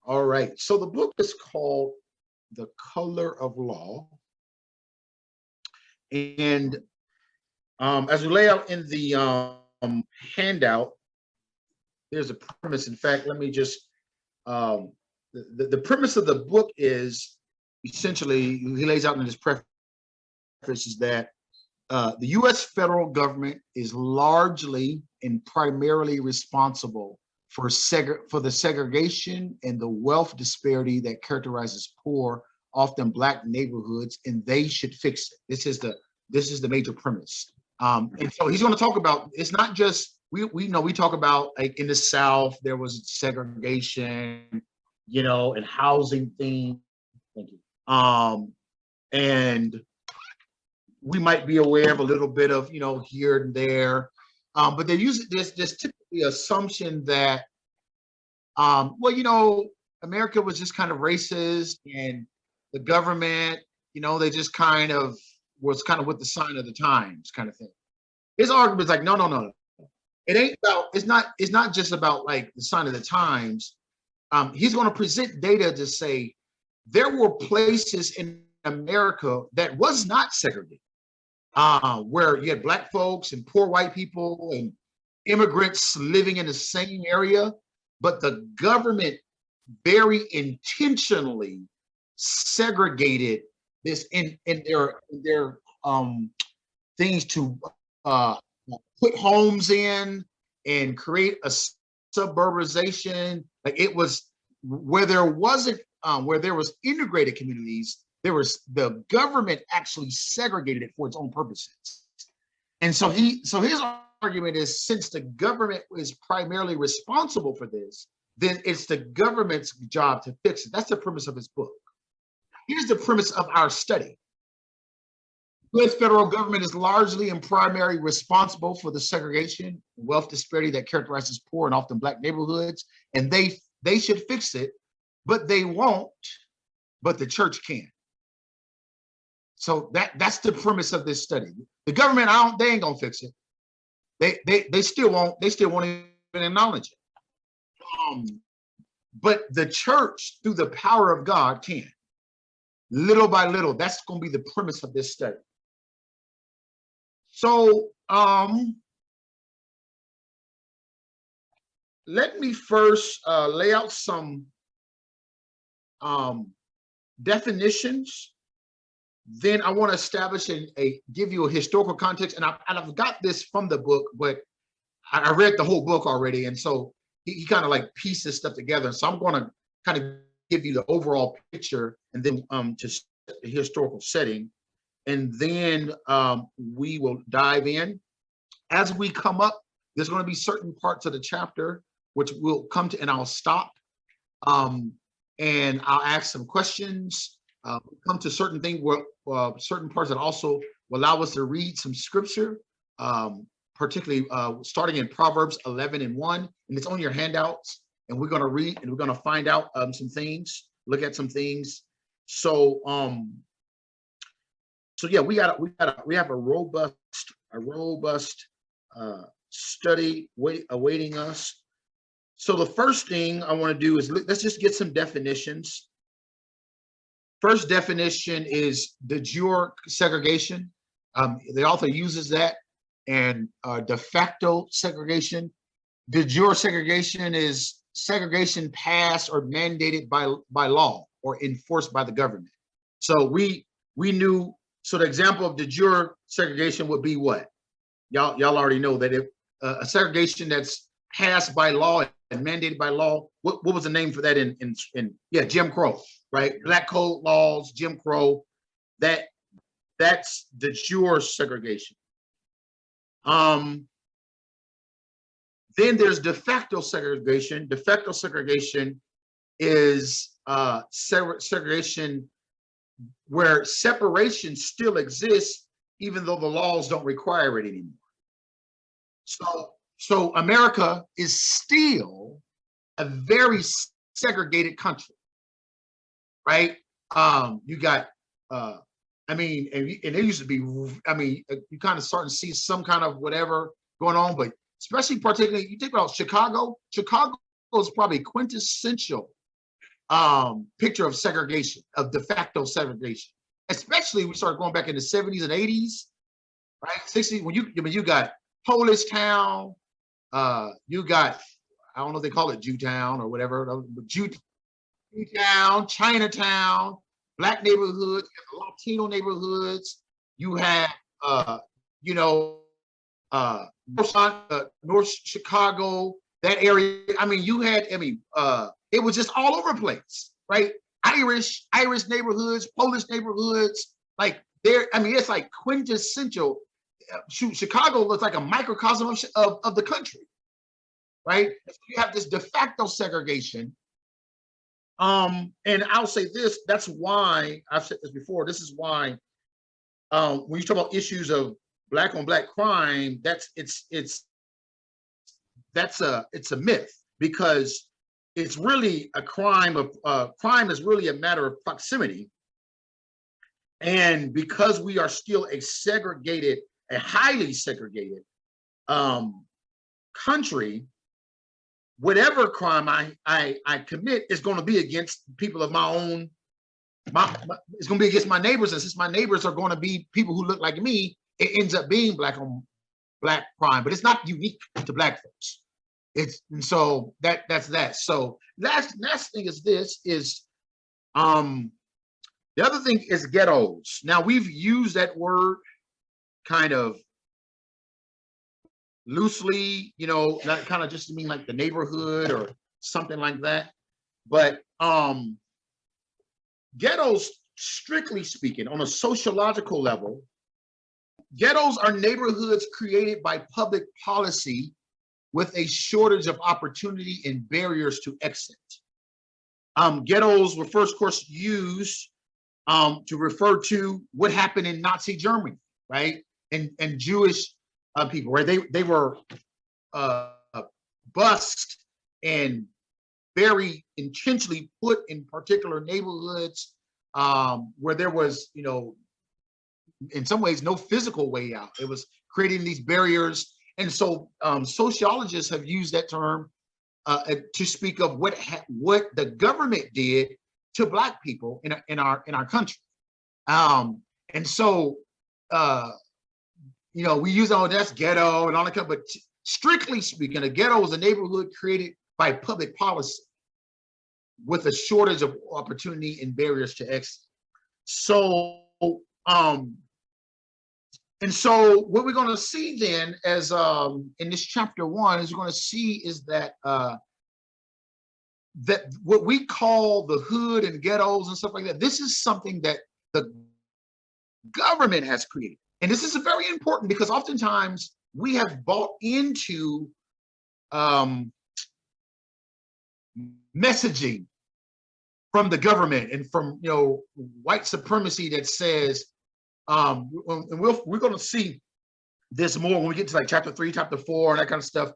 All right. So the book is called The Color of Law. And as we lay out in the handout, there's a premise. In fact, let me just, the premise of the book is essentially, he lays out in his preface, is that the U.S. federal government is largely and primarily responsible for the segregation and the wealth disparity that characterizes poor, often Black neighborhoods, and they should fix it. This is the major premise. And so he's going to talk about, it's not just, we know, we talk about, like, in the South there was segregation, and housing thing. Thank you. And we might be aware of a little bit of, here and there, but they use this typically assumption that, America was just kind of racist, and the government, they just kind of was with the sign of the times kind of thing. His argument is like, no. It ain't about, it's not just about like the sign of the times. He's going to present data to say there were places in America that was not segregated, where you had Black folks and poor white people and immigrants living in the same area, but the government very intentionally segregated this in their things to put homes in and create a suburbanization. Like, it was where there wasn't where there was integrated communities, the government actually segregated it for its own purposes. And so his argument is, since the government is primarily responsible for this, then it's the government's job to fix it. That's the premise of his book. Here's the premise of our study. The U.S. federal government is largely and primarily responsible for the segregation and wealth disparity that characterizes poor and often Black neighborhoods, and they should fix it, but they won't, but the church can. So that's the premise of this study. The government, they ain't gonna fix it. They still won't even acknowledge it. But the church, through the power of God, can. Little by little, that's going to be the premise of this study. So let me first lay out some definitions. Then I want to establish give you a historical context, and I've got this from the book, but I read the whole book already, and so he kind of like pieces stuff together. So I'm going to kind of give you the overall picture, and then just the historical setting, and then we will dive in. As we come up, there's going to be certain parts of the chapter which we'll come to, and I'll stop, and I'll ask some questions. We'll come to certain things, certain parts that also will allow us to read some scripture, particularly starting in Proverbs 11:1, and it's on your handouts. And we're going to read, and we're going to find out some things, look at some things. So, yeah, we have a robust study awaiting us. So the first thing I want to do is let's just get some definitions. First definition is de jure segregation. The author uses that, and de facto segregation. De jure segregation is segregation passed or mandated by law or enforced by the government. So we knew. So the example of de jure segregation would be what? Y'all already know that if a segregation that's passed by law and mandated by law. What was the name for that in Jim Crow, right? Black code laws, Jim Crow. That's de jure segregation. Then there's de facto segregation. De facto segregation is segregation where separation still exists, even though the laws don't require it anymore. So America is still a very segregated country, right? You got, and there used to be, you kind of start to see some kind of whatever going on, but especially particularly, you think about Chicago. Chicago is probably quintessential picture of segregation, of de facto segregation. Especially we started going back in the 70s and 80s, right? 60s, when you got Polish Town, you got, I don't know if they call it Jewtown or whatever, but Jewtown, Chinatown, Black neighborhoods, Latino neighborhoods. You had, you know, North Chicago, that area. I mean, you had, it was just all over the place, right? Irish neighborhoods, Polish neighborhoods, like there. I mean, it's like quintessential. Chicago looks like a microcosm of the country, right? So you have this de facto segregation. And I'll say this, that's why, I've said this before, this is why when you talk about issues of black on black crime, it's a myth, because it's really a crime of crime is really a matter of proximity. And because we are still a highly segregated country, whatever crime I commit is going to be against people of my own. It's going to be against my neighbors, and since my neighbors are going to be people who look like me, it ends up being black on black crime. But it's not unique to black folks. And so that's that. So last thing is this is the other thing is ghettos. Now we've used that word kind of loosely, not kind of just to mean like the neighborhood or something like that. But ghettos, strictly speaking, on a sociological level, ghettos are neighborhoods created by public policy with a shortage of opportunity and barriers to exit. Ghettos were first, of course, used to refer to what happened in Nazi Germany, right? And Jewish people, right? They were busked and very intentionally put in particular neighborhoods where there was, in some ways, no physical way out. It was creating these barriers. And so sociologists have used that term to speak of what the government did to Black people in our country. And so, we use that's ghetto and all that, but strictly speaking, a ghetto is a neighborhood created by public policy with a shortage of opportunity and barriers to exit. So, and so what we're going to see then, as in this chapter 1, is we're going to see is that that what we call the hood and ghettos and stuff like that, this is something that the government has created. And this is very important because oftentimes we have bought into messaging from the government and from white supremacy that says, and we're going to see this more when we get to like chapter 3, chapter 4, and that kind of stuff.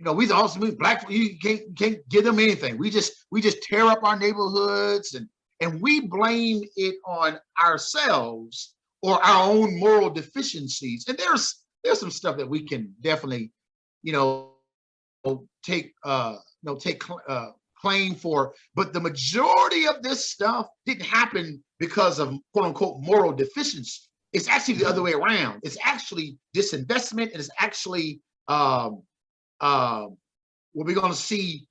We also mean Black, you can't give them anything. We just tear up our neighborhoods and we blame it on ourselves or our own moral deficiencies. And there's some stuff that we can definitely, take claim for, but the majority of this stuff didn't happen because of quote unquote moral deficiency. It's actually the other way around. It's actually disinvestment, and it's actually what we're going to see,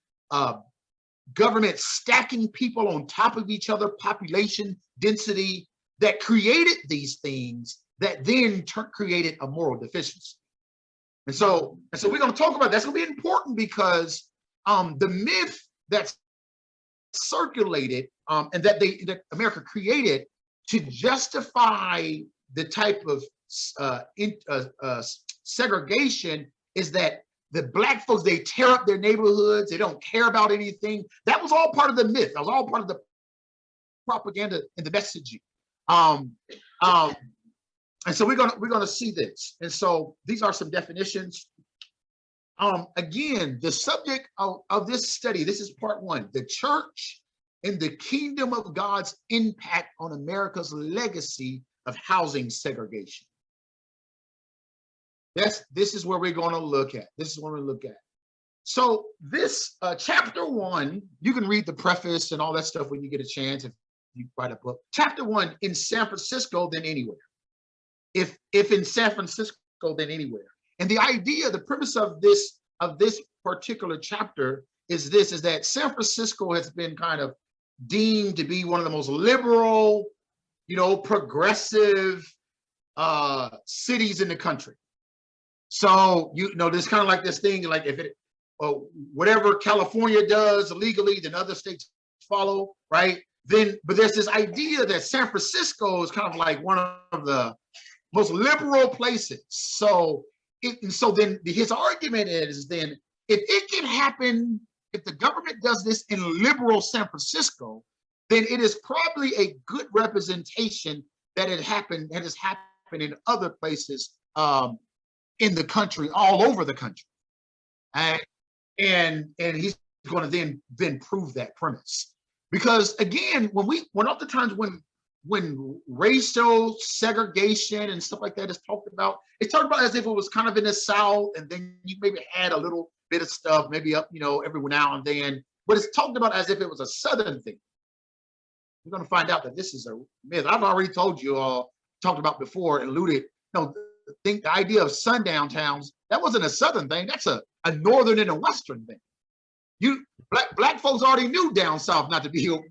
government stacking people on top of each other, population density, that created these things that then created a moral deficiency. And so we're going to talk about that's going to be important because the myth that's circulated and that America created to justify the type of segregation is that the Black folks, they tear up their neighborhoods, they don't care about anything. That was all part of the myth. That was all part of the propaganda and the messaging. And so we're gonna see this. And so these are some definitions. Again, the subject of this study, this is part 1, the church and the kingdom of God's impact on America's legacy of housing segregation. This is where we're going to look at. This is what we're going to look at. So this chapter 1, you can read the preface and all that stuff when you get a chance if you write a book. Chapter 1, in San Francisco, then anywhere. If in San Francisco, then anywhere. And the idea, the premise of this particular chapter is that San Francisco has been kind of deemed to be one of the most liberal, progressive cities in the country. So there's kind of like this thing, like if it whatever California does legally, then other states follow, right? But there's this idea that San Francisco is kind of like one of the most liberal places. So then his argument is then if it can happen, if the government does this in liberal San Francisco, then it is probably a good representation that has happened in other places in the country, all over the country. And he's going to then prove that premise. Because again, when oftentimes when racial segregation and stuff like that is talked about, it's talked about as if it was kind of in the South, and then you maybe had a little bit of stuff, maybe up, every now and then, but it's talked about as if it was a Southern thing. You're going to find out that this is a myth. I've already told you all, talked about before, alluded, the idea of sundown towns, that wasn't a Southern thing, that's a Northern and a Western thing. Black folks already knew down South not to be in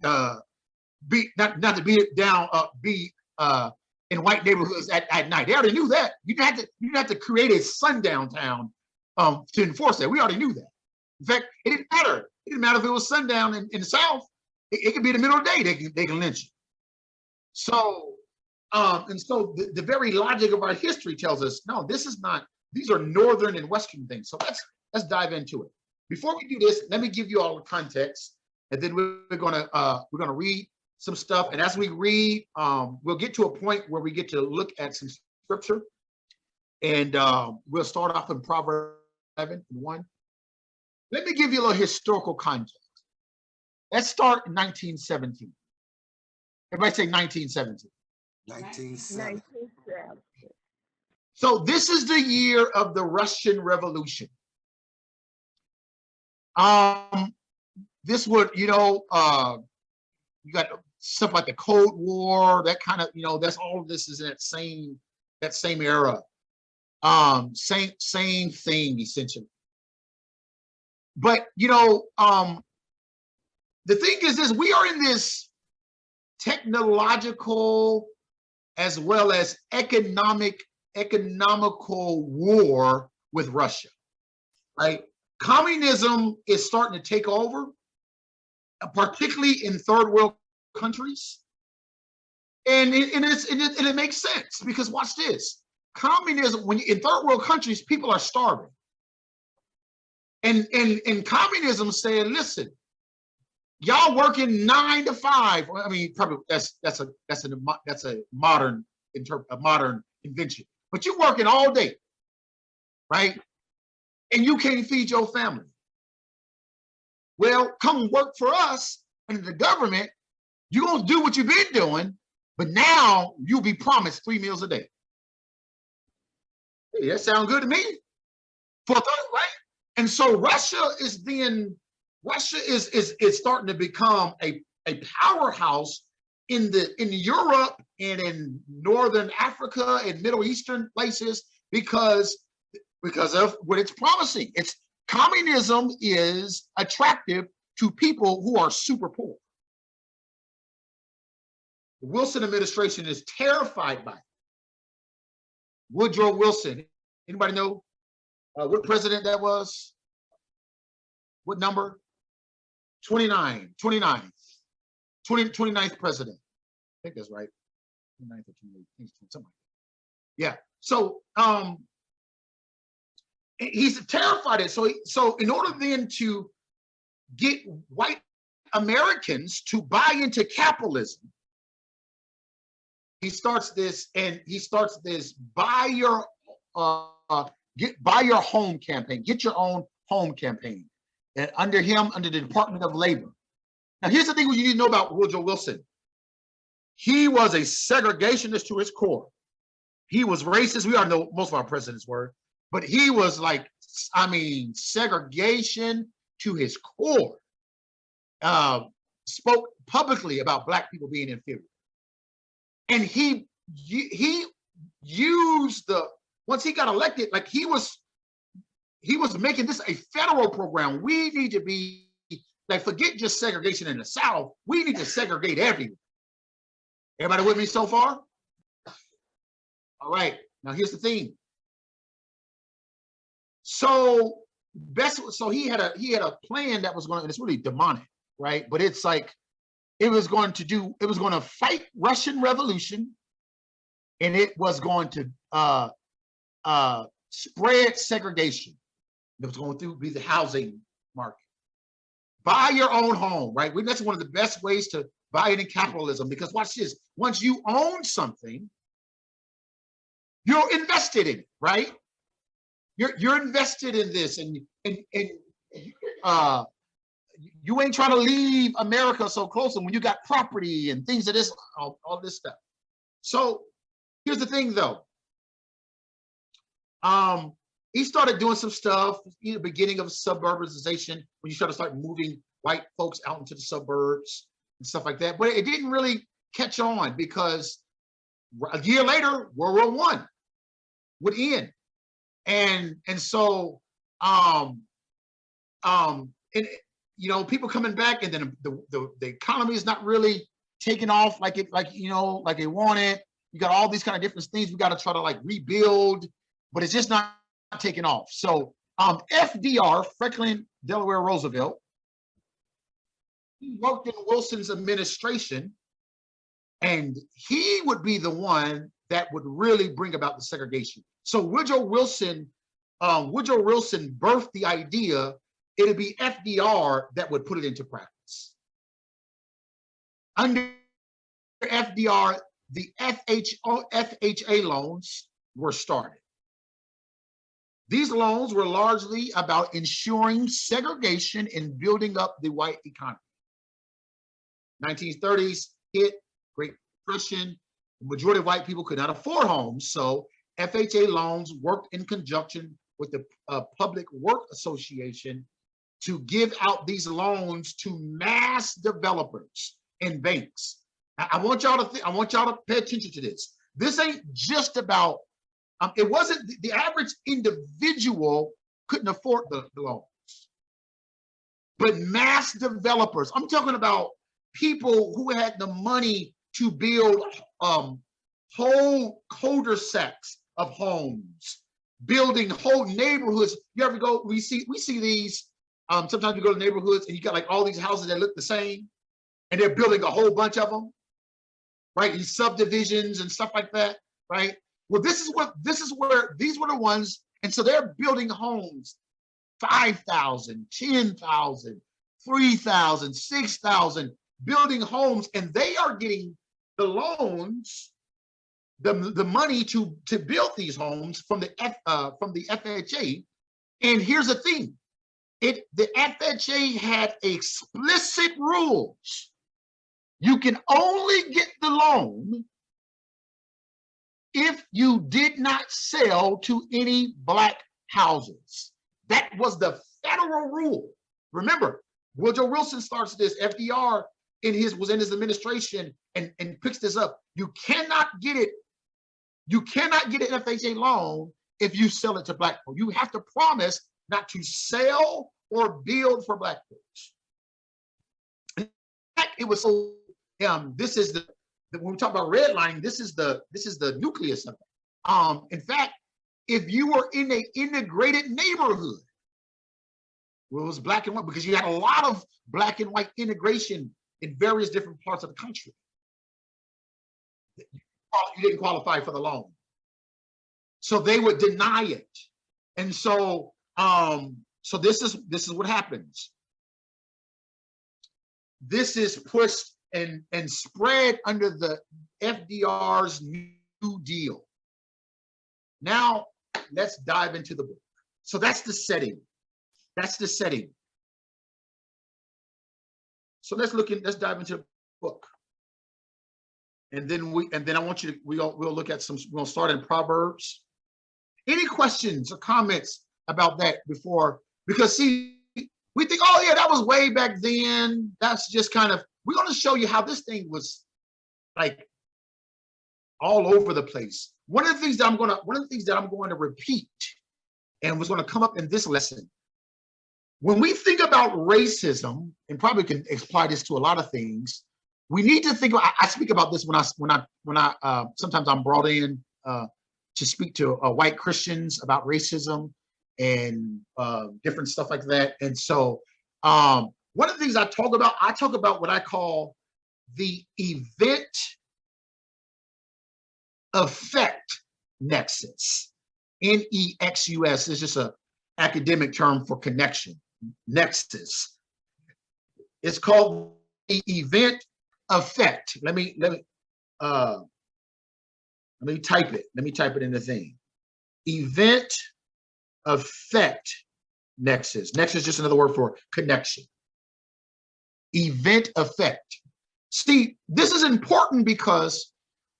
white neighborhoods at night. They already knew that. You didn't have to create a sundown town to enforce that. We already knew that. In fact, it didn't matter. It didn't matter if it was sundown in the South. It could be in the middle of the day. They can lynch you. So the very logic of our history tells us, no, this is not. These are Northern and Western things. So let's dive into it. Before we do this, let me give you all the context, and then we're gonna read some stuff. And as we read, we'll get to a point where we get to look at some scripture, and we'll start off in Proverbs 11:1. Let me give you a little historical context. Let's start in 1917. Everybody say 1917. 1917. So this is the year of the Russian Revolution. This would, you got stuff like the Cold War, that kind of, that's all of this is in that same era. Same thing essentially. But the thing is this: we are in this technological as well as economical war with Russia, right? Communism is starting to take over, particularly in third world countries. And it makes sense, because watch this. Communism, in third world countries, people are starving. And communism said, listen, y'all working 9 to 5. I mean, probably that's a modern invention. But you're working all day, right? And you can't feed your family. Well, come work for us and the government. You're gonna do what you've been doing, but now you'll be promised 3 meals a day. Hey, that sounds good to me. Right? And so Russia is starting to become a powerhouse in Europe and in Northern Africa and Middle Eastern places because of what it's promising. Communism is attractive to people who are super poor. The Wilson administration is terrified by it. Woodrow Wilson, anybody know what president that was? What number? 29th president. I think that's right. 29th or 28th, something like that. Yeah. So he's terrified of it. So in order then to get white Americans to buy into capitalism, he starts this buy your home campaign, get your own home campaign. And under the Department of Labor. Now, here's the thing you need to know about Woodrow Wilson. He was a segregationist to his core. He was racist. We already know most of our presidents were. but he was like, I mean, segregation to his core. Spoke publicly about Black people being inferior. And he used once he got elected, like he was making this a federal program. We need to be like, forget just segregation in the South. We need to segregate everywhere. Everybody with me so far? All right, now here's the thing. So he had a plan that was going to, and it's really demonic, right? But it's like, it was going to fight Russian Revolution, and it was going to spread segregation. It was going to be the housing market. Buy your own home, right? That's one of the best ways to buy it in capitalism, because watch this. Once you own something, you're invested in it, right? You're invested in this, and you ain't trying to leave America so close, and when you got property and things of this, all this stuff. So here's the thing, though. He started doing some stuff, the beginning of suburbanization, when you start moving white folks out into the suburbs and stuff like that. But it didn't really catch on, because a year later, World War I would end. And so people coming back, and then the economy is not really taking off like they wanted. You got all these kind of different things we got to try to like rebuild, but it's just not taking off. So FDR, Franklin Delaware Roosevelt, he worked in Wilson's administration, and he would be the one that would really bring about the segregation. So Woodrow Wilson birthed the idea. It'd be FDR that would put it into practice. Under FDR, the FHA loans were started. These loans were largely about ensuring segregation and building up the white economy. 1930s hit, Great Depression. The majority of white people could not afford homes, so FHA loans worked in conjunction with the Public Work Association to give out these loans to mass developers and banks. I want y'all to pay attention to this. This ain't just about, it wasn't, the average individual couldn't afford the loans, but mass developers. I'm talking about people who had the money to build whole cul-de-sacs of homes, building whole neighborhoods. You ever go, we see these, sometimes you go to neighborhoods and you got like all these houses that look the same, and they're building a whole bunch of them, right? These subdivisions and stuff like that, right? Well, this is where these were the ones, and so they're building homes, 5,000, 10,000, 3,000, 6,000, building homes, and they are getting the loans, the money to build these homes from the FHA. And here's the thing, the FHA had explicit rules. You can only get the loan if you did not sell to any Black houses. That was the federal rule. Remember, Woodrow Wilson starts this, FDR was in his administration and picks this up. You cannot get it. You cannot get an FHA loan if you sell it to Black people. You have to promise not to sell or build for Black folks. In fact, it was so. This is when we talk about redlining. This is the nucleus of it. In fact, if you were in an integrated neighborhood, well, it was Black and white, because you had a lot of Black and white integration in various different parts of the country. You didn't qualify for the loan, so they would deny it. And so, so this is what happens. This is pushed and spread under the FDR's New Deal. Now let's dive into the book. So that's the setting. That's the setting. So let's dive into the book. And then I want you to, we'll look at we'll start in Proverbs, Any questions or comments about that before? Because see, we think, oh yeah, that was way back then. That's just kind of, we're going to show you how this thing was like all over the place. One of the things that I'm going to repeat and was going to come up in this lesson. When we think about racism, and probably can apply this to a lot of things, we need to think about, I speak about this when I sometimes I'm brought in to speak to white Christians about racism and different stuff like that. And so one of the things I talk about what I call the event effect nexus. Nexus is just an academic term for connection. Nexus. It's called the event effect. Let me type it. Let me type it in the thing. Event effect nexus. Nexus is just another word for connection. Event effect. See, this is important because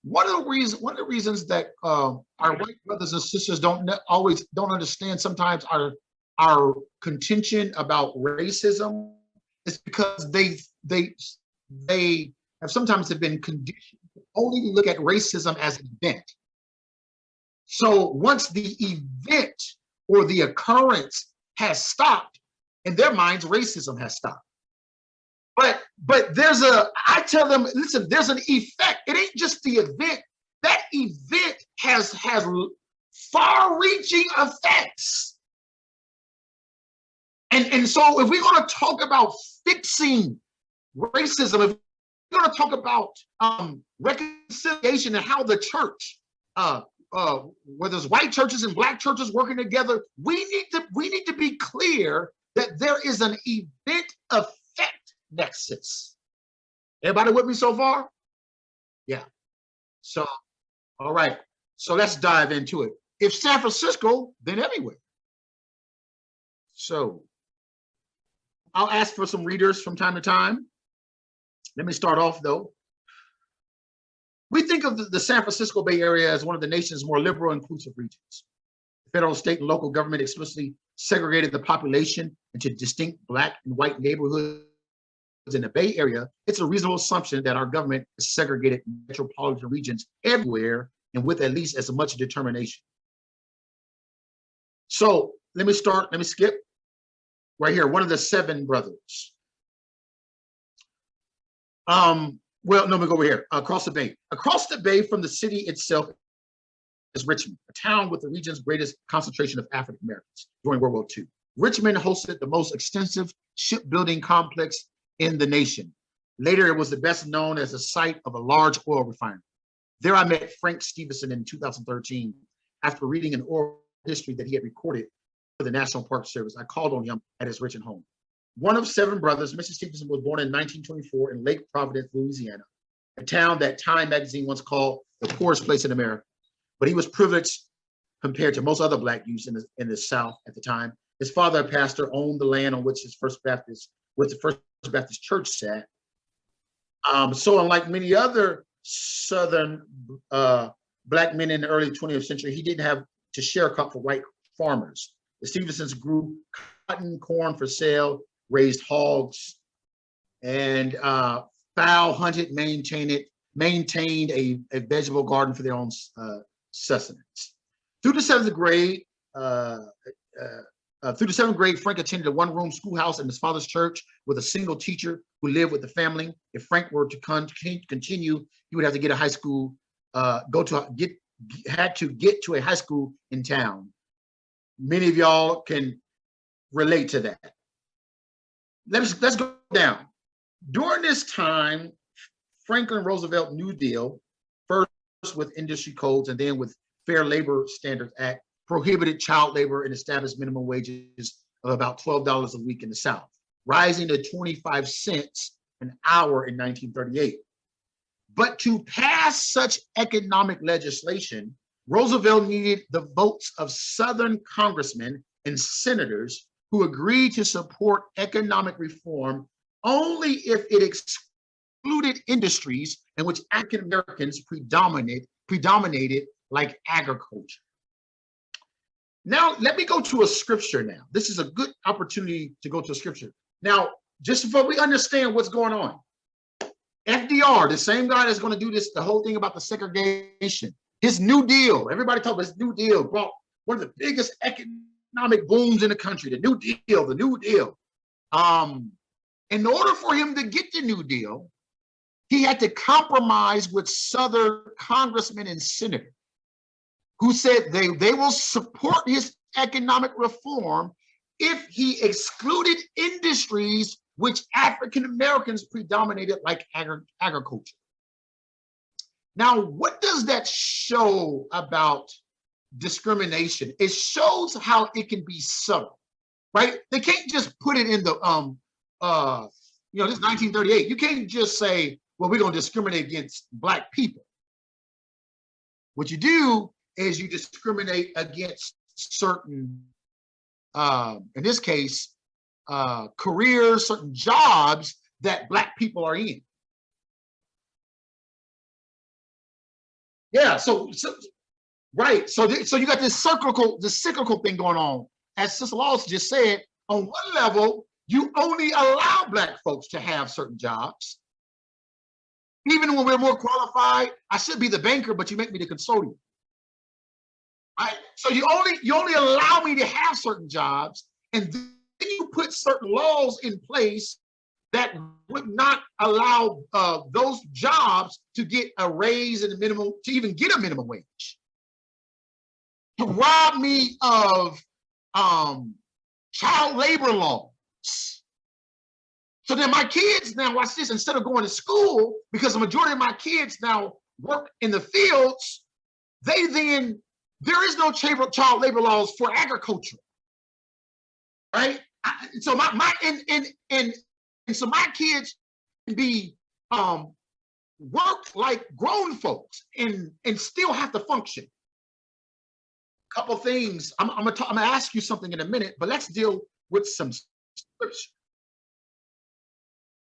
one of the reasons that our white brothers and sisters don't understand sometimes our contention about racism is because they have sometimes been conditioned to only look at racism as an event. So once the event or the occurrence has stopped, in their minds, racism has stopped. But I tell them, listen, there's an effect. It ain't just the event. That event has far-reaching effects. And so if we're going to talk about fixing racism, if we're going to talk about reconciliation and how the church, whether it's white churches and black churches working together, we need to be clear that there is an event effect nexus. Everybody with me so far? Yeah. So, all right. So let's dive into it. If San Francisco, then everywhere. So I'll ask for some readers from time to time. Let me start off though. We think of the San Francisco Bay Area as one of the nation's more liberal, inclusive regions. The federal, state, and local government explicitly segregated the population into distinct black and white neighborhoods in the Bay Area. It's a reasonable assumption that our government has segregated metropolitan regions everywhere and with at least as much determination. So let me skip right here. One of the seven brothers. Well, no, let me go over here. Across the bay. Across the bay from the city itself is Richmond, a town with the region's greatest concentration of African Americans during World War II. Richmond hosted the most extensive shipbuilding complex in the nation. Later, it was the best known as the site of a large oil refinery. There I met Frank Stevenson in 2013. After reading an oral history that he had recorded for the National Park Service, I called on him at his Richmond home. One of seven brothers, Mr. Stevenson was born in 1924 in Lake Providence, Louisiana, a town that Time magazine once called the poorest place in America. But he was privileged compared to most other black youths in the South at the time. His father, a pastor, owned the land on which the First Baptist Church sat. So unlike many other Southern black men in the early 20th century, he didn't have to share a crop for white farmers. The Stevensons grew cotton, corn for sale, raised hogs, and fowl hunted, maintained a vegetable garden for their own sustenance. Through the seventh grade, Frank attended a one-room schoolhouse in his father's church with a single teacher who lived with the family. If Frank were to continue, he would have to get a high school, had to get to a high school in town. Many of y'all can relate to that. Let's go down. During this time, Franklin Roosevelt New Deal, first with industry codes and then with Fair Labor Standards Act, prohibited child labor and established minimum wages of about $12 a week in the South, rising to 25 cents an hour in 1938. But to pass such economic legislation, Roosevelt needed the votes of Southern congressmen and senators who agreed to support economic reform only if it excluded industries in which African Americans predominated, like agriculture. Now, let me go to a scripture now. This is a good opportunity to go to a scripture. Now, just before we understand what's going on, FDR, the same guy that's going to do this, the whole thing about the segregation, his New Deal, everybody talk about his New Deal, brought one of the biggest economic booms in the country, the New Deal, the New Deal. In order for him to get the New Deal, he had to compromise with Southern congressmen and senators who said they will support his economic reform if he excluded industries which African Americans predominated, like agriculture. Now, what does that show about discrimination? It shows how it can be subtle, right? They can't just put it in the this is 1938. You can't just say, well, we're going to discriminate against Black people. What you do is you discriminate against certain, in this case, careers, certain jobs that Black people are in. Yeah, so right. So you got this cyclical thing going on. As Sister Laws just said, on one level, you only allow Black folks to have certain jobs. Even when we're more qualified, I should be the banker, but you make me the custodian. Right? So you only allow me to have certain jobs, and then you put certain laws in place that would not allow those jobs to get a raise in the minimum, to even get a minimum wage. To rob me of child labor laws. So then my kids now, watch this, instead of going to school, because the majority of my kids now work in the fields, there is no child labor laws for agriculture, right? So so my kids can be work like grown folks and still have to function. Couple things. I'm gonna ask you something in a minute, but let's deal with some scripture.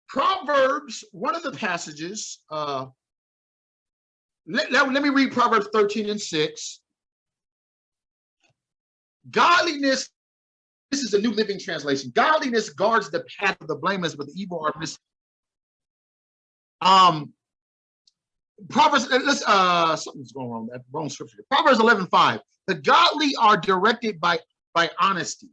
Proverbs, one of the passages. Let me read Proverbs 13:6. Godliness. This is a New Living Translation. Godliness guards the path of the blameless, but the evil are missing. Proverbs, something's going wrong. That wrong scripture. Proverbs 11:5. The godly are directed by honesty.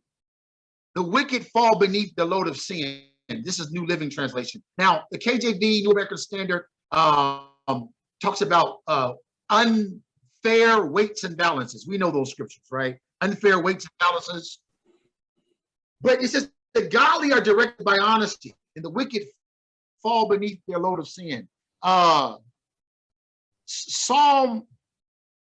The wicked fall beneath the load of sin. This is New Living Translation. Now, the KJV, New American Standard, talks about unfair weights and balances. We know those scriptures, right? Unfair weights and balances. But it says the godly are directed by honesty, and the wicked fall beneath their load of sin. Psalm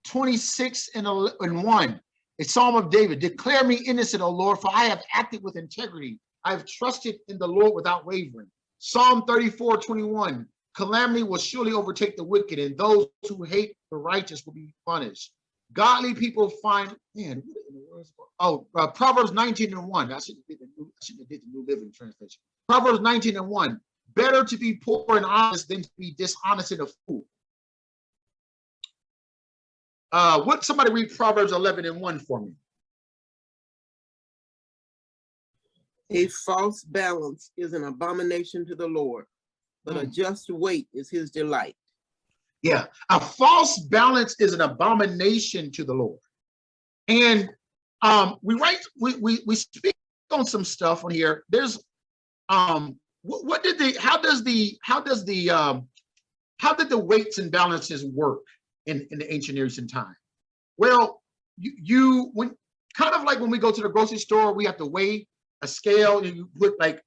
26:1, a Psalm of David. Declare me innocent, O Lord, for I have acted with integrity. I have trusted in the Lord without wavering. Psalm 34:21. Calamity will surely overtake the wicked, and those who hate the righteous will be punished. Godly people find, Proverbs 19:1. I shouldn't have did the New Living Translation. Proverbs 19:1. Better to be poor and honest than to be dishonest and a fool. Somebody read Proverbs 11:1 for me. A false balance is an abomination to the Lord, but a just weight is his delight. Yeah, a false balance is an abomination to the Lord. And we speak on some stuff on here. There's how did the weights and balances work in the ancient Near Eastern time? Well, when kind of like when we go to the grocery store, we have to weigh a scale, and you put like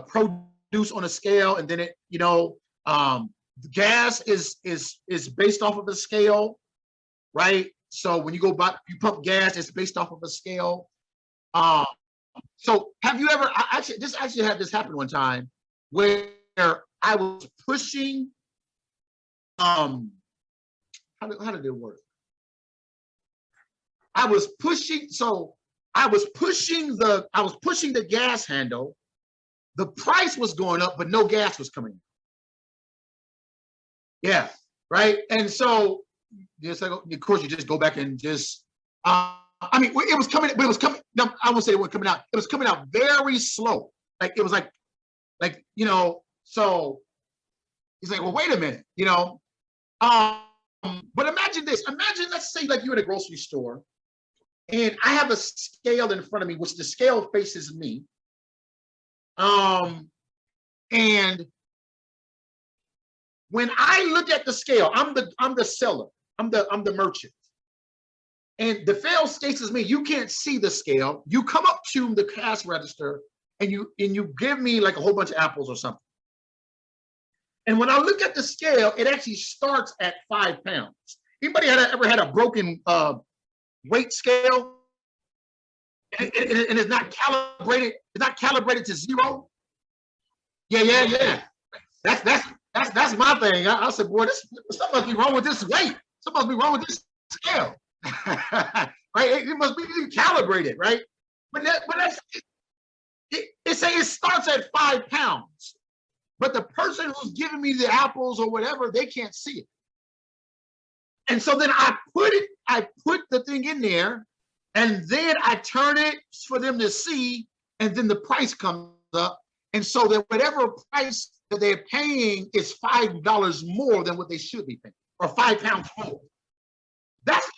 produce on a scale, and then it, the gas is based off of a scale, right? So when you go buy, you pump gas, it's based off of a scale. So have you ever, this actually had this happen one time where I was pushing, how did it work? I was pushing the gas handle. The price was going up, but no gas was coming in. Yeah, right. And so just like, of course, you just go back and just I mean, it was coming, but it was coming. No, I won't say it was coming out. It was coming out very slow. Like it was like So he's like, well, wait a minute, But imagine this. Imagine, let's say, like you're at a grocery store, and I have a scale in front of me, which the scale faces me. And when I look at the scale, I'm the seller. I'm the merchant. And the scale faces me. You can't see the scale. You come up to the cash register and you give me like a whole bunch of apples or something. And when I look at the scale, it actually starts at 5 pounds. Anybody ever had a broken weight scale? And it's not calibrated. It's not calibrated to 0. Yeah. That's my thing. I said, boy, something must be wrong with this weight. Something must be wrong with this scale. Right? It must be calibrated, right? But that's it starts at 5 pounds. But the person who's giving me the apples or whatever, they can't see it. And so then I put the thing in there, and then I turn it for them to see, and then the price comes up. And so that whatever price that they're paying is $5 more than what they should be paying, or 5 pounds more. That's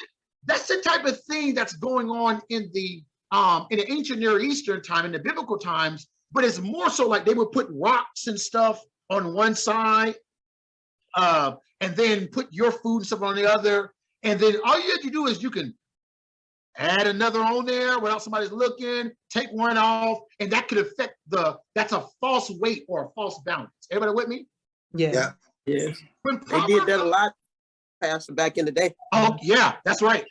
the type of thing that's going on in the ancient Near Eastern time, in the biblical times, but it's more so like they would put rocks and stuff on one side, and then put your food and stuff on the other. And then all you have to do is you can add another on there without somebody's looking, take one off, and that could affect that's a false weight or a false balance. Everybody with me? Yeah. Yes. They did that a lot, Pastor, back in the day. Oh, yeah, that's right.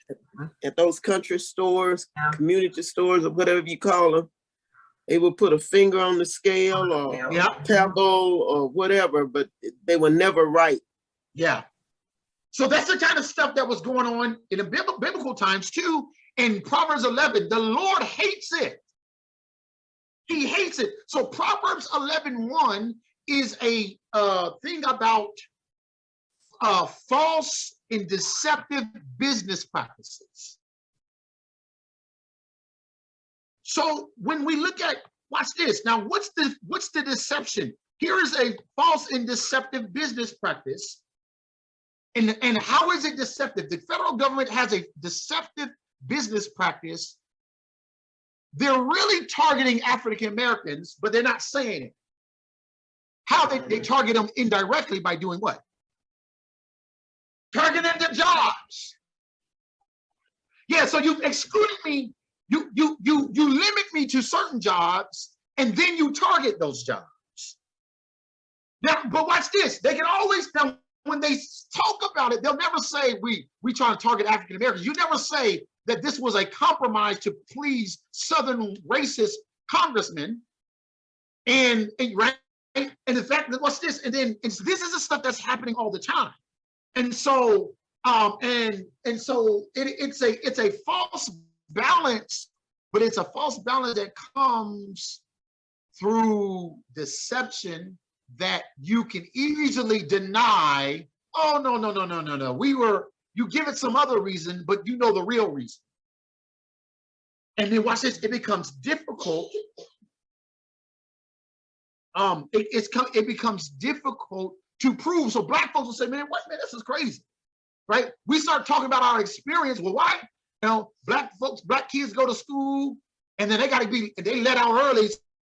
At those country stores, community stores, or whatever you call them, they would put a finger on the scale or pebble or whatever, but they were never right. Yeah. So that's the kind of stuff that was going on in the biblical times too. In Proverbs 11, the Lord hates it. He hates it. So Proverbs 11:1 is a thing about false and deceptive business practices. So when we look at, watch this. Now, what's the deception? Here is a false and deceptive business practice. And how is it deceptive? The federal government has a deceptive business practice. They're really targeting African Americans, but they're not saying it. How they target them indirectly by doing what? Targeting the jobs. Yeah, so you've excluded me. You limit me to certain jobs, and then you target those jobs. Now, but watch this. They can always tell. When they talk about it, they'll never say we try to target African Americans. You never say that this was a compromise to please Southern racist congressmen. And right, and the fact that what's this? And then this is the stuff that's happening all the time. And so it's a false balance, but it's a false balance that comes through deception that you can easily deny. Oh, no. You give it some other reason, but you know the real reason. And then watch this, it becomes difficult. It becomes difficult to prove. So black folks will say, man, this is crazy, right? We start talking about our experience. Well, why? Black kids go to school, and then they let out early.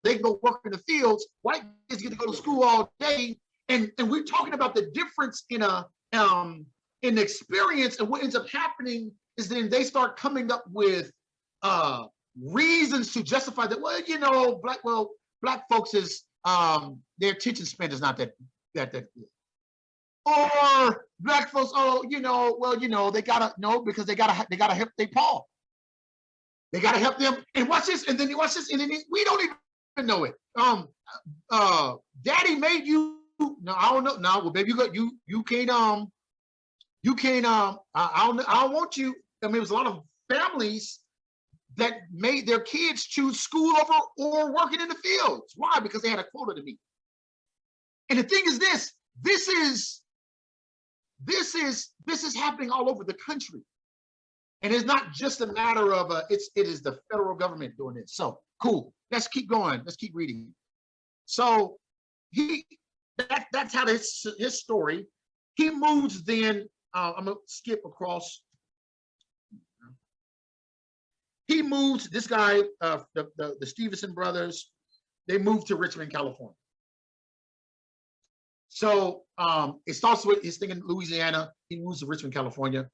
They go work in the fields. White kids get to go to school all day, and we're talking about the difference in experience. And what ends up happening is then they start coming up with reasons to justify that. Well, black folks is their attention span is not that good. Or black folks, they gotta know because they gotta help their paw. They gotta help them. And watch this, and then watch this, and then we don't even know it. Daddy made you. No, I don't know. No, well, baby, you can't. I don't want you. I mean, it was a lot of families that made their kids choose school over or working in the fields. Why? Because they had a quota to meet. And the thing is this. This is happening all over the country. And it's not just a matter of it is the federal government doing this. So cool. Let's keep going. Let's keep reading. So that's how his story. He moves then. I'm gonna skip across. He moves. This guy, the Stevenson brothers, they moved to Richmond, California. So it starts with his thing in Louisiana. He moves to Richmond, California.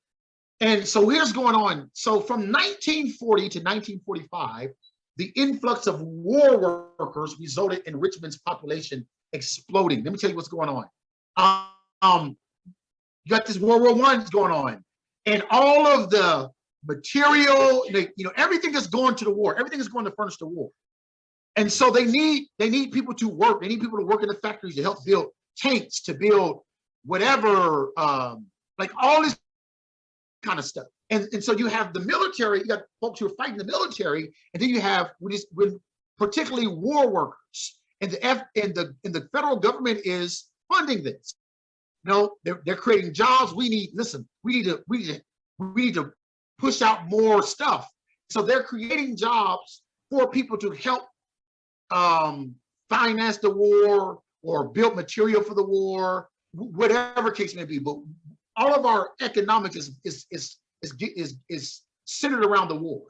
And so here's going on. So from 1940 to 1945, the influx of war workers resulted in Richmond's population exploding. Let me tell you what's going on. You got this World War I going on, and all of the material, everything is going to the war. Everything is going to furnish the war. And so they need people to work. They need people to work in the factories to help build tanks, to build whatever, like all this kind of stuff. And so you have the military, you got folks who are fighting the military, and then you have when particularly war workers, and the federal government is funding this. They're creating jobs. We need to push out more stuff. So they're creating jobs for people to help finance the war or build material for the war, whatever case may be. But all of our economics is centered around the war.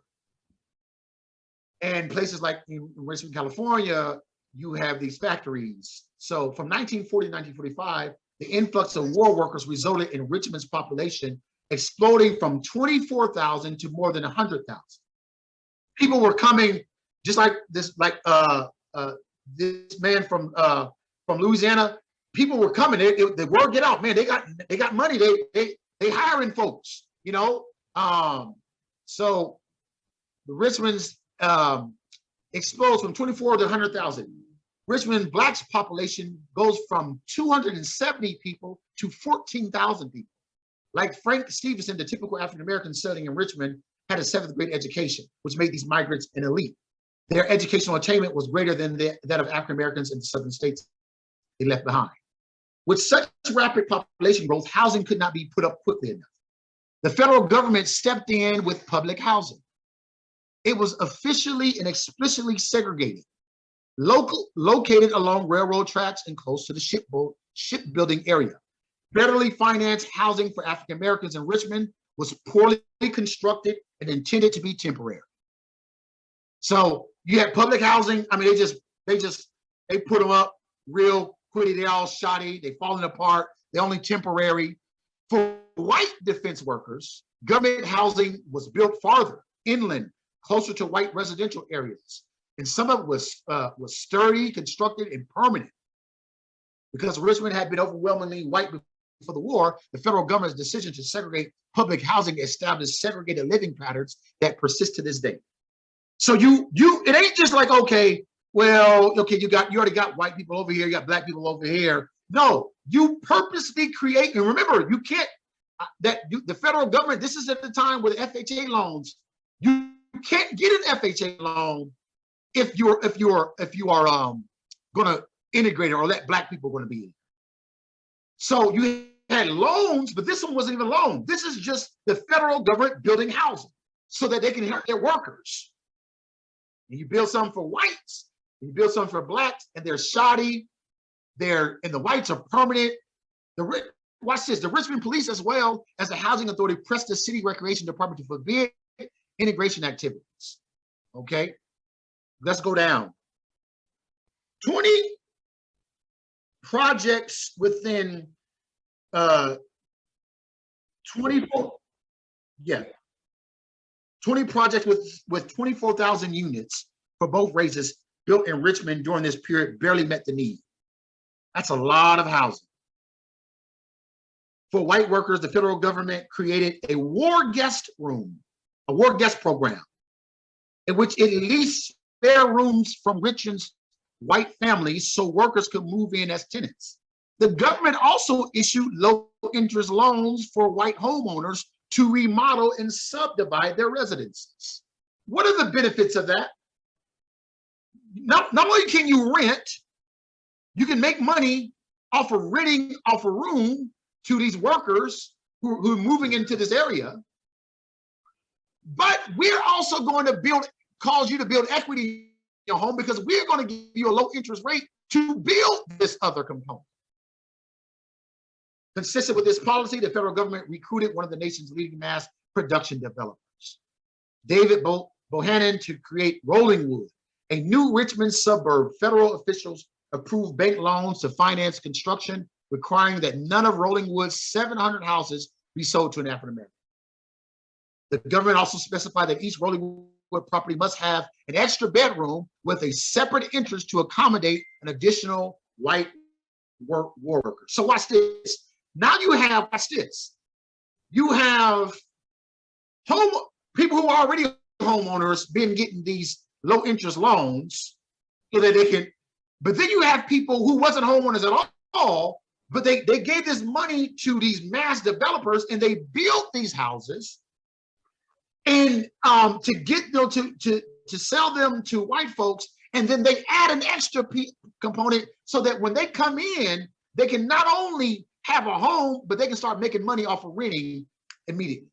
And places like in Richmond, California, you have these factories. So from 1940 to 1945, the influx of war workers resulted in Richmond's population exploding from 24,000 to more than 100,000. People were coming, just like this, this man from Louisiana. People were coming. The word get out, man. They got money. They hiring folks. So the Richmond's explodes from 24 to 100,000. Richmond Blacks population goes from 270 people to 14,000 people. Like Frank Stevenson, the typical African-American studying in Richmond had a 7th grade education, which made these migrants an elite. Their educational attainment was greater than that of African-Americans in the southern states they left behind. With such rapid population growth, housing could not be put up quickly enough. The federal government stepped in with public housing. It was officially and explicitly segregated, located along railroad tracks and close to the shipbuilding area. Federally financed housing for African Americans in Richmond was poorly constructed and intended to be temporary. So you had public housing. I mean, they put them up real quickly. They're all shoddy. They're falling apart. They're only temporary. For white defense workers, government housing was built farther inland, closer to white residential areas. And some of it was sturdy, constructed, and permanent. Because Richmond had been overwhelmingly white before the war, the federal government's decision to segregate public housing established segregated living patterns that persist to this day. So it ain't just like, okay, well, okay, you already got white people over here, you got black people over here. No, you purposely create, and remember, you can't, the federal government, this is at the time with FHA loans, you can't get an FHA loan if you are going to integrate it or let black people going to be in. So you had loans, but this one wasn't even a loan. This is just the federal government building housing so that they can help their workers. And you build something for whites, and you build something for blacks, and they're shoddy. And the whites are permanent. Watch this. The Richmond Police, as well as the Housing Authority, pressed the City Recreation Department to forbid integration activities. Okay, let's go down. 20 projects within 24. Yeah. 20 projects with 24,000 units for both races built in Richmond during this period barely met the need. That's a lot of housing. For white workers, the federal government created a war guest program, in which it leased spare rooms from Richmond's white families so workers could move in as tenants. The government also issued low-interest loans for white homeowners to remodel and subdivide their residences. What are the benefits of that? Not only can you rent, you can make money off of renting off a room to these workers who are moving into this area. but we're also going to cause you to build equity in your home because we're going to give you a low interest rate to build this other component. Consistent with this policy, the federal government recruited one of the nation's leading mass production developers, David Bohannon, to create Rollingwood, a new Richmond suburb. Federal officials approved bank loans to finance construction, requiring that none of Rollingwood's 700 houses be sold to an African American. The government also specified that each Rollingwood property must have an extra bedroom with a separate entrance to accommodate an additional white worker. So watch this. Now you have, watch this. You have people who are already homeowners getting these low interest loans so that they can, but then you have people who wasn't homeowners at all, but they gave this money to these mass developers and they built these houses and to get them to sell them to white folks, and then they add an extra component so that when they come in, they can not only have a home, but they can start making money off of renting immediately.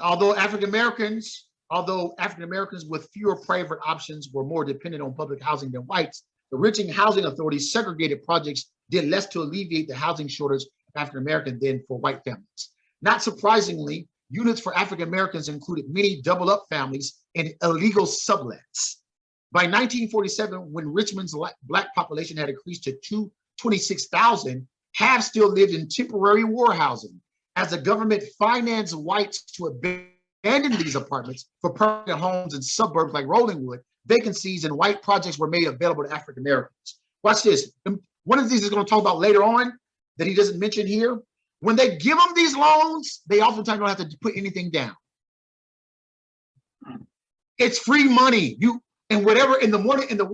Although African Americans with fewer private options were more dependent on public housing than whites, the Richmond Housing Authority segregated projects did less to alleviate the housing shortage of African Americans than for white families. Not surprisingly, units for African Americans included many double-up families and illegal sublets. By 1947, when Richmond's Black population had increased to 26,000, half still lived in temporary war housing. As the government financed whites to abandon these apartments for permanent homes in suburbs like Rollingwood, vacancies in white projects were made available to African Americans. Watch this. One of these is going to talk about later on that he doesn't mention here. When they give them these loans, they oftentimes don't have to put anything down. It's free money. And whatever in the money the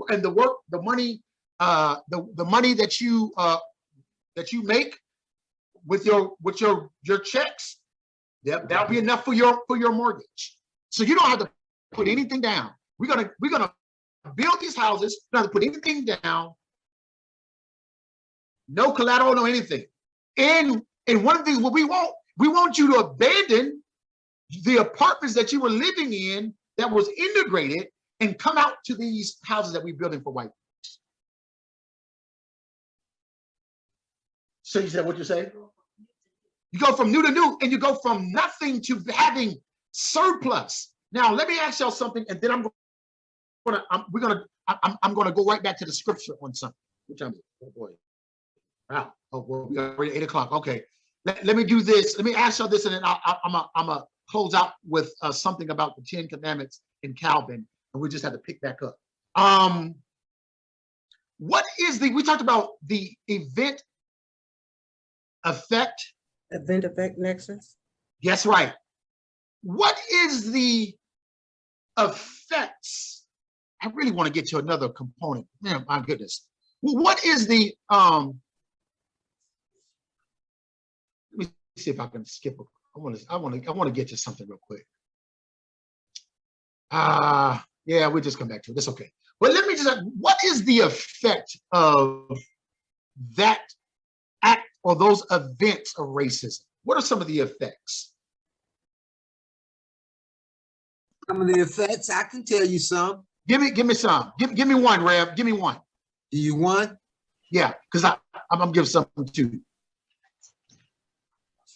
money that you make with your checks, that'll be enough for your mortgage. So you don't have to put anything down. We're gonna build these houses, not to put anything down, no collateral, no anything. And one of the things what we want you to abandon the apartments that you were living in that was integrated and come out to these houses that we're building for white folks. So you said what you say? You go from new to new, and you go from nothing to having surplus. Now, let me ask y'all something, and then I'm gonna go right back to the scripture on something. What time is it? Oh boy! Wow. Oh well, we are already 8 o'clock. Okay. Let me do this. Let me ask y'all this, and then I'm gonna close out with something about the 10 Commandments in Calvin, and we just have to pick back up. What is we talked about the event effect nexus? Yes, right. What is the effects? I really want to get to another component. Man, my goodness. What is the let me see if I can skip. I want to get to something real quick. Yeah, we'll just come back to it. That's okay. But let me just, what is the effect of that act or those events of racism? What are some of the effects? Some of the effects, I can tell you some. Give me some. Give me one, Rev. Give me one. Do you want? Yeah, because I'm gonna give something too.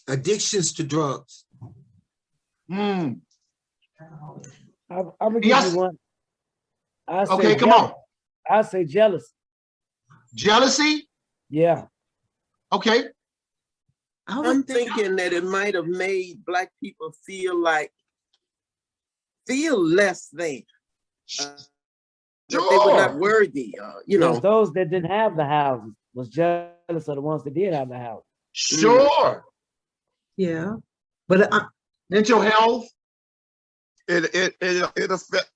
Addictions to drugs. I'm gonna give Yes. you one. Okay, come on. I say jealousy. Jealousy? Yeah. Okay. I'm thinking that it might have made Black people feel less than. That they were not worthy, you know. Those that didn't have the houses was jealous of the ones that did have the house. Sure. Yeah, but mental health. It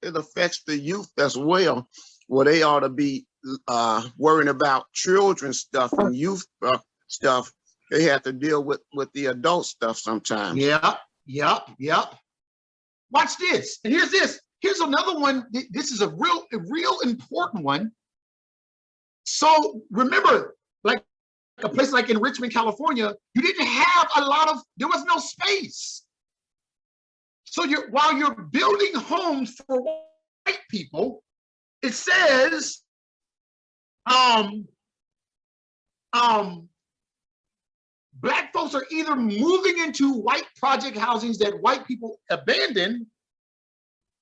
affects the youth as well, where they ought to be worrying about children's stuff and youth stuff. They have to deal with the adult stuff sometimes. Yep. Watch this. And here's this. Here's another one. This is a real important one. So remember, like a place like in Richmond, California, you didn't have there was no space. So while you're building homes for white people, it says, Black folks are either moving into white project housings that white people abandoned,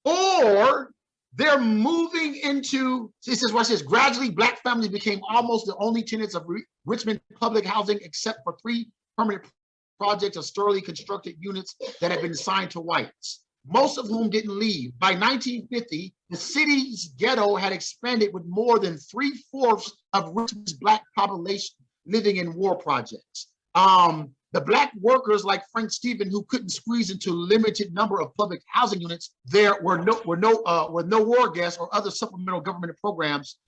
or they're moving into, it says, watch this, gradually Black families became almost the only tenants of Richmond public housing, except for 3 permanent projects of sturdily constructed units that had been assigned to whites, most of whom didn't leave. By 1950, the city's ghetto had expanded with more than 3/4 of Richmond's Black population living in war projects. The Black workers like Frank Stephen, who couldn't squeeze into a limited number of public housing units, there were no war gas or other supplemental government programs.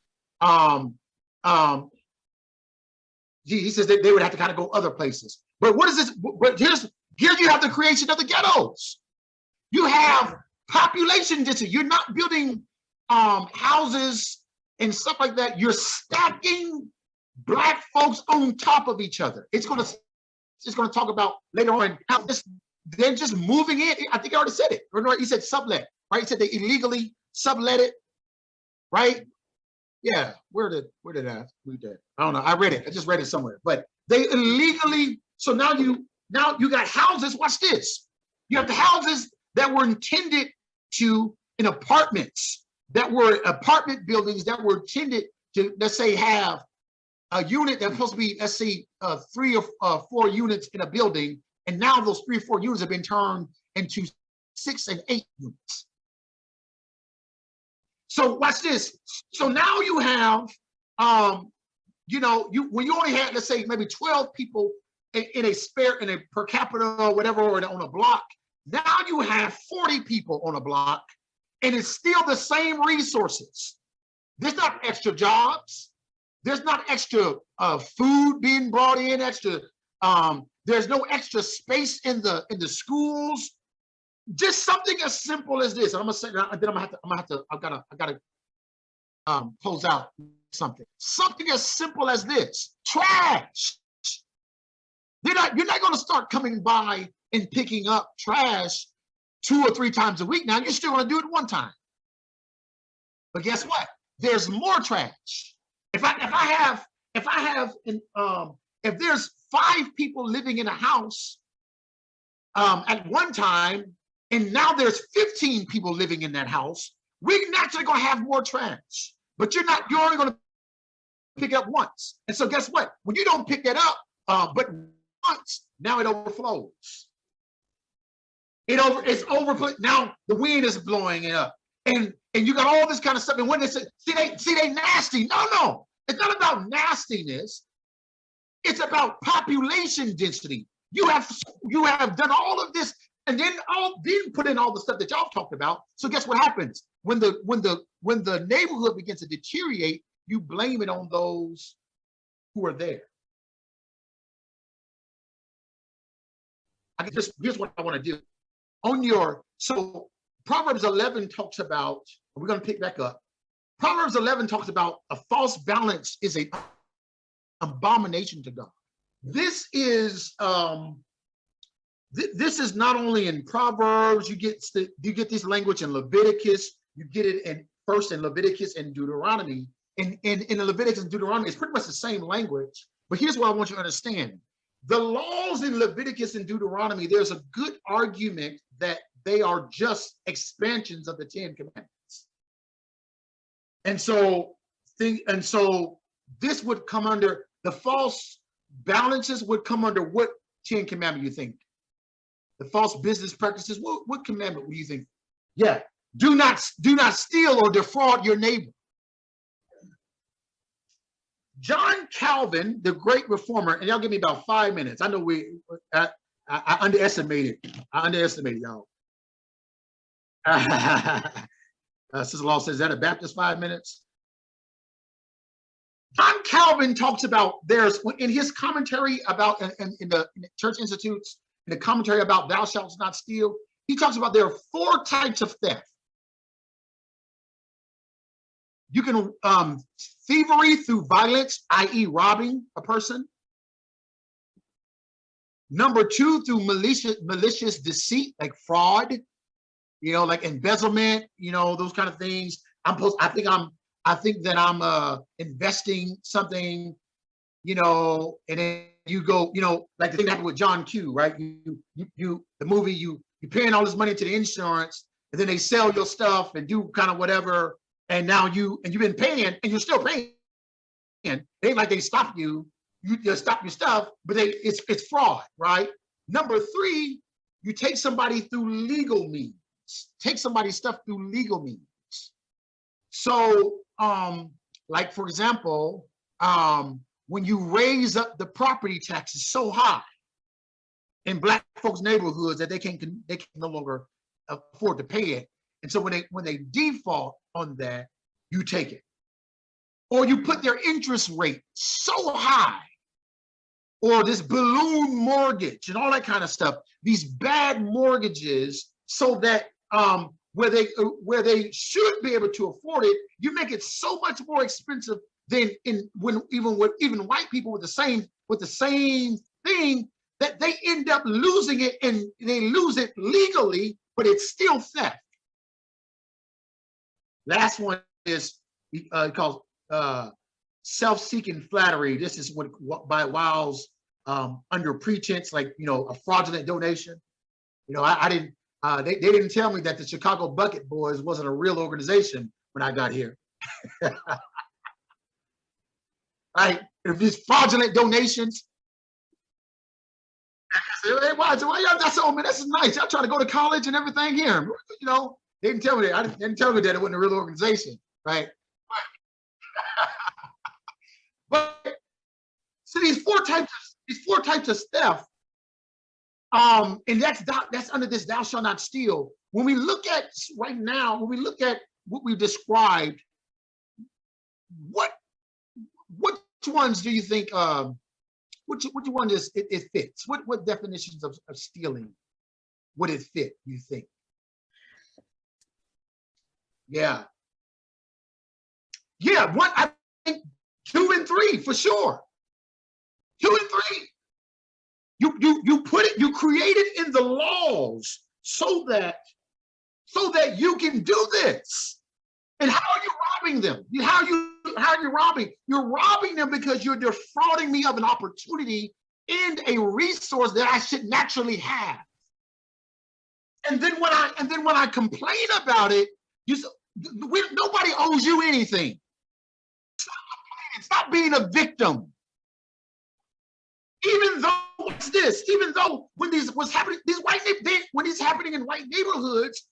He says that they would have to kind of go other places. But what is this? But here's you have the creation of the ghettos. You have population density. You're not building houses and stuff like that. You're stacking Black folks on top of each other. It's going to talk about later on how this, they're just moving in. I think I already said it. He said sublet, right? He said they illegally sublet it, right? Yeah, where did I read that? I don't know. I read it. I just read it somewhere. But they illegally, so now you got houses. Watch this. You have the houses that were intended in apartments, that were apartment buildings that were intended to, let's say, have a unit that's supposed to be, let's say, 3 or 4 units in a building, and now those 3 or 4 units have been turned into 6 and 8 units. So watch this. So now you have, when you only had, let's say, maybe 12 people in a per capita or whatever, or on a block. Now you have 40 people on a block, and it's still the same resources. There's not extra jobs. There's not extra food being brought in, extra. There's no extra space in the schools. Just something as simple as this. And I'm gonna say, I gotta close out something. Something as simple as this: trash. You're not gonna start coming by and picking up trash 2 or 3 times a week. Now you're still gonna do it one time. But guess what? There's more trash. If there's 5 people living in a house at one time, and now there's 15 people living in that house, we're naturally going to have more trash. But you're only going to pick it up once. And so guess what? When you don't pick that up, but once, now it overflows. It's overflowing. Now the wind is blowing it up, and you got all this kind of stuff. And when they say, see they nasty. No, it's not about nastiness. It's about population density. You have done all of this, and then put in all the stuff that y'all talked about. So guess what happens when the neighborhood begins to deteriorate? You blame it on those who are there. Here's what I want to do. So Proverbs 11 talks about, we're going to pick back up. Proverbs 11 talks about a false balance is an abomination to God. This is this is not only in Proverbs. You get this language in Leviticus. You get it first in Leviticus and Deuteronomy. In Leviticus and Deuteronomy, it's pretty much the same language. But here's what I want you to understand: the laws in Leviticus and Deuteronomy, there's a good argument that they are just expansions of the 10 Commandments. And so this would come under the false balances. Would come under what 10 commandment you think? The false business practices. What commandment do you think? Yeah, do not steal or defraud your neighbor. John Calvin, the great reformer, and y'all give me about 5 minutes. I know I underestimated. I underestimated y'all. Sister Law says, is that a Baptist 5 minutes? John Calvin talks about, in his commentary about, in the Church Institutes, in the commentary about thou shalt not steal, he talks about there are 4 types of theft. You can thievery through violence, i.e. robbing a person. Number 2, through malicious deceit, like fraud. you know, like embezzlement, you know, those kind of things. I think that I'm investing something, you know, and then you go, you know, like the thing that happened with John Q, right? The movie, you're paying all this money to the insurance, and then they sell your stuff and do kind of whatever, and now you've been paying, and you're still paying. It ain't like they stop you, you just stop your stuff, but it's fraud, right? Number three, you take somebody through legal means, take somebody's stuff through legal means. So, like for example, when you raise up the property taxes so high in Black folks' neighborhoods that they can no longer afford to pay it, and so when they default on that, you take it, or you put their interest rate so high, or this balloon mortgage and all that kind of stuff, these bad mortgages, so that where they should be able to afford it, you make it so much more expensive than even white people with the same thing, that they end up losing it, and they lose it legally, but it's still theft. Last one is called self-seeking flattery. This is what by Wiles, under pretense, like, you know, a fraudulent donation. You know, I didn't. They didn't tell me that the Chicago Bucket Boys wasn't a real organization when I got here. Right? If these fraudulent donations, I said, hey, why y'all? That's man, this is nice. Y'all trying to go to college and everything here. You know, they didn't tell me that. They didn't tell me that it wasn't a real organization, right? But so these four types of theft, and that's under this "thou shalt not steal." When we look at right now, when we look at what we described, which ones do you think? Which one is it fits? What definitions of stealing would it fit? You think? Yeah. One, I think 2 and 3 for sure. 2 and 3. You create it in the laws so that you can do this. And how are you robbing them? How are you robbing? You're robbing them because you're defrauding me of an opportunity and a resource that I should naturally have. And then when I complain about it, nobody owes you anything. Stop being a victim. Even though when this was happening, when it's happening in white neighborhoods,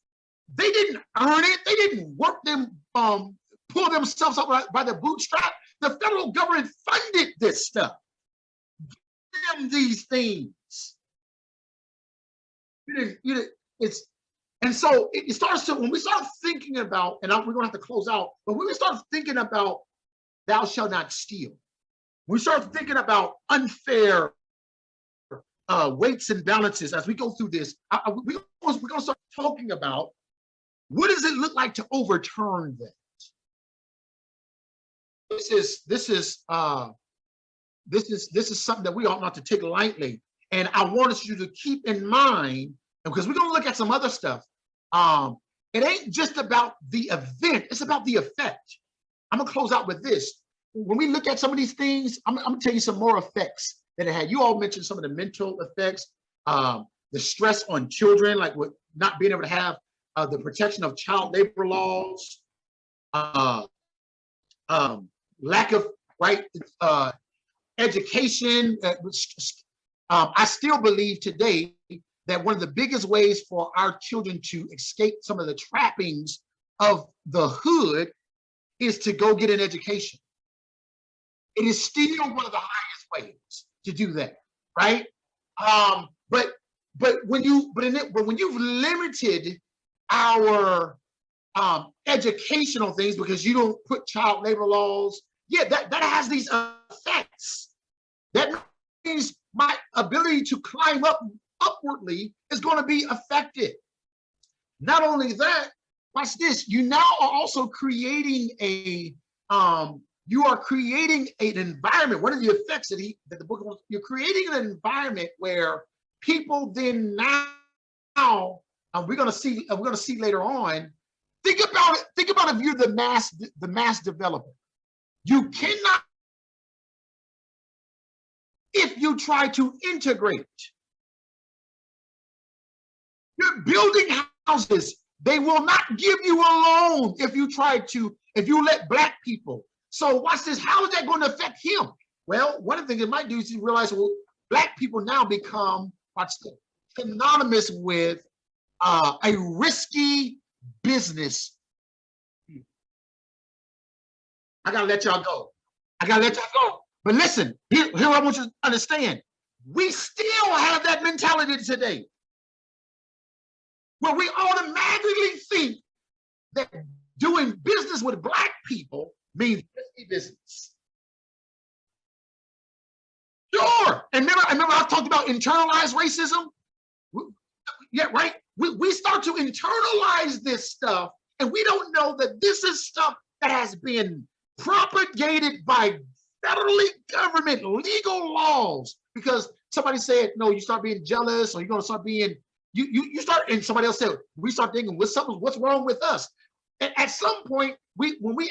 they didn't earn it. They didn't work them, pull themselves up by the bootstrap. The federal government funded this stuff. Give them these things. And so it starts to, when we start thinking about, and we're gonna have to close out, but when we start thinking about "thou shalt not steal," we start thinking about unfair weights and balances as we go through this. We're gonna start talking about what does it look like to overturn that. This is something that we ought not to take lightly, and I want you to keep in mind, because we're gonna look at some other stuff. It ain't just about the event; it's about the effect. I'm gonna close out with this. When we look at some of these things, I'm gonna tell you some more effects that it had. You all mentioned some of the mental effects, the stress on children, like with not being able to have the protection of child labor laws, lack of education. I still believe today that one of the biggest ways for our children to escape some of the trappings of the hood is to go get an education. It is still one of the highest ways to do that, right? But when you've limited our educational things because you don't put child labor laws, that has these effects. That means my ability to climb upwardly is going to be affected. Not only that, watch this. You now are also creating an environment. One of the effects that the book was, you're creating an environment where people then now we're gonna see later on. Think about it. Think about if you're the mass developer. You cannot, if you try to integrate. You're building houses. They will not give you a loan if you let Black people. So watch this. How is that going to affect him? Well, one of the things it might do is you realize, well, Black people now become, watch this, synonymous with a risky business. I gotta let y'all go. But listen, here I want you to understand. We still have that mentality today, where we automatically think that doing business with Black people means risky business. Sure. And remember I talked about internalized racism? Yeah, right? We start to internalize this stuff, and we don't know that this is stuff that has been propagated by federally government legal laws, because somebody said, no, you start being jealous, or you're going to start being, you start, and somebody else said, we start thinking, what's wrong with us? And at some point, when we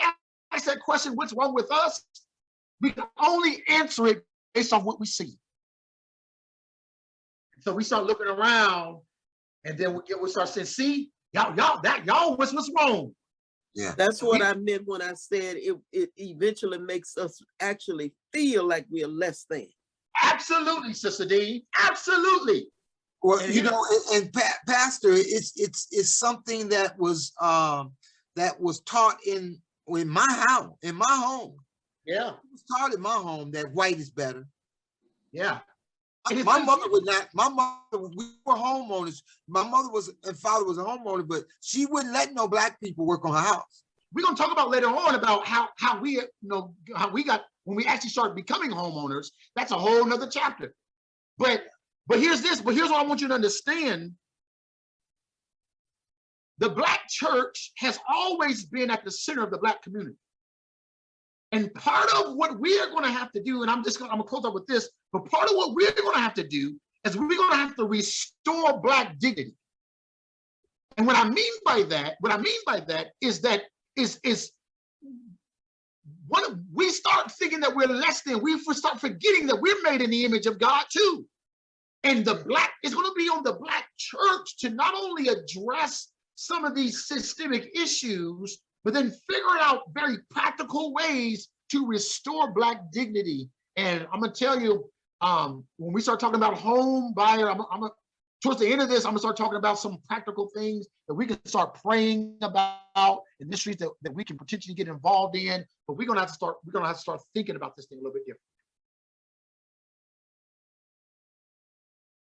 ask that question, what's wrong with us? We can only answer it based on what we see. So we start looking around, and then we start saying, see, y'all, what's wrong? Yeah. That's what I meant when I said it eventually makes us actually feel like we are less than. Absolutely, Sister D. Absolutely. Well, and Pastor, it's something that was taught in my house, in my home. Yeah. It was taught in my home that white is better. Yeah. My mother would not. We were homeowners. My mother and father was a homeowner, but she wouldn't let no Black people work on her house. We're gonna talk about later on about how we got when we actually started becoming homeowners. That's a whole nother chapter. But here's what I want you to understand. The Black church has always been at the center of the Black community. And part of what we are going to have to do, and I'm gonna close up with this, but part of what we're going to have to do is we're going to have to restore Black dignity. And what I mean by that is when we start thinking that we're less than, we start forgetting that we're made in the image of God too. And it's going to be on the Black church to not only address some of these systemic issues, but then figure out very practical ways to restore Black dignity. And I'm gonna tell you, when we start talking about home buyer, towards the end of this, I'm gonna start talking about some practical things that we can start praying about, industries that we can potentially get involved in. But we're gonna have to start thinking about this thing a little bit different.